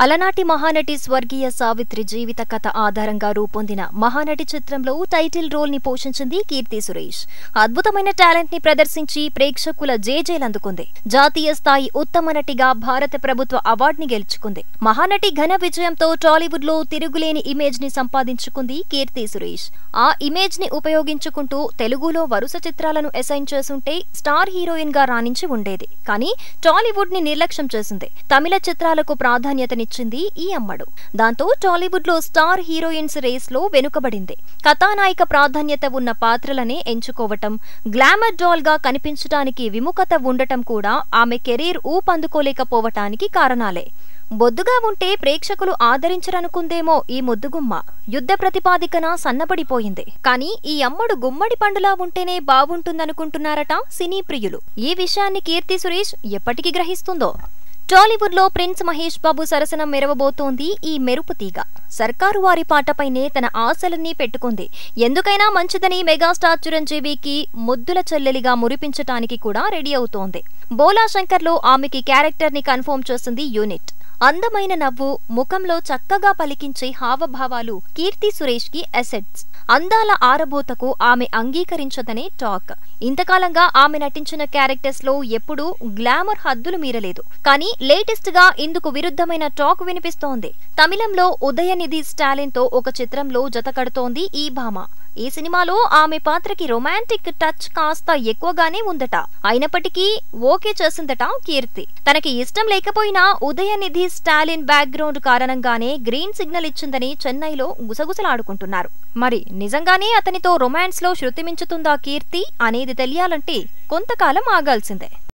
అలనాటి మహానటి స్వర్గీయ సావిత్రి జీవిత కథ ఆధారంగా రూపొందిన మహానటి చిత్రంలో టైటిల్ రోల్ ని పోషించింది కీర్తి సురేష్. అద్భుతమైన టాలెంట్ ని ప్రదర్శించి ప్రేక్షకుల జేజేలందుకుంది. జాతీయ స్థాయి ఉత్తమ నటిగా భారత ప్రభుత్వ అవార్డుని గెలుచుకుంది. మహానటి ఘన విజయంతో టాలీవుడ్ లో తిరుగులేని ఇమేజ్ ని సంపాదించుకుంది కీర్తి సురేష్. ఆ ఇమేజ్ ని ఉపయోగించుకుంటూ తెలుగులో వరుస చిత్రాలను అసైన్ చేసుంటే స్టార్ హీరోయిన్ గా రాణించి ఉండేది. కానీ టాలీవుడ్ ని నిర్లక్ష్యం చేసింది. తమిళ చిత్రాలకు ప్రాధాన్యతనిచ్చింది ఈ అమ్మడు. దాంతో టాలీవుడ్ లో స్టార్ హీరోయిన్స్ రేస్ లో వెనుకబడింది. కథానాయిక ప్రాధాన్యత ఉన్న పాత్రలనే ఎంచుకోవటం, గ్లామర్ డాల్ గా కనిపించడానికి విముఖత ఉండటం కూడా ఆమె కెరీర్ ఊపందుకోలేకపోవటానికి కారణాలే. బొద్దుగా ఉంటే ప్రేక్షకులు ఆదరించరనుకుందేమో ఈ ముద్దుగుమ్మ. యుద్ధ ప్రతిపాదికన సన్నబడిపోయింది. కానీ ఈ అమ్మడు గుమ్మడి పండులా ఉంటేనే బాగుంటుందనుకుంటున్నారట సినీ ప్రియులు. ఈ విషయాన్ని కీర్తి సురేష్ ఎప్పటికి గ్రహిస్తుందో. టాలీవుడ్ లో ప్రిన్స్ మహేష్ బాబు సరసనం మెరవబోతోంది ఈ మెరుపు తీగ. సర్కారు వారి పాటపైనే తన ఆశలన్నీ పెట్టుకుంది. ఎందుకైనా మంచిదని మెగాస్టార్ చిరంజీవికి ముద్దుల చెల్లెలిగా మురిపించటానికి కూడా రెడీ అవుతోంది. బోలా శంకర్ లో ఆమెకి క్యారెక్టర్ ని కన్ఫర్మ్ చేసింది యూనిట్. అందమైన నవ్వు, ముఖంలో చక్కగా పలికించే హావభావాలు కీర్తి సురేష్ కి అసెట్స్. అందాల ఆరబోతకు ఆమె అంగీకరించదనే టాక్. ఇంతకాలంగా ఆమె నటించిన క్యారెక్టర్స్ లో ఎప్పుడూ గ్లామర్ హద్దులు మీరలేదు. కానీ లేటెస్ట్ గా ఇందుకు విరుద్ధమైన టాక్ వినిపిస్తోంది. తమిళంలో ఉదయనిధి స్టాలిన్ తో ఒక చిత్రంలో జతకడుతోంది ఈ భామ. ఈ సినిమాలో ఆమె పాత్రకి రొమాంటిక్ టచ్ కాస్త ఎక్కువగానే ఉందట. అయినప్పటికీ ఓకే చేసిందట కీర్తి. తనకి ఇష్టం లేకపోయినా ఉదయనిధి స్టాలిన్ బ్యాక్గ్రౌండ్ కారణంగానే గ్రీన్ సిగ్నల్ ఇచ్చిందని చెన్నైలో గుసగుసలాడుకుంటున్నారు. మరి నిజంగానే అతనితో రొమాన్స్ లో శృతి మించుతుందా కీర్తి అనేది తెలియాలంటే కొంతకాలం ఆగాల్సిందే.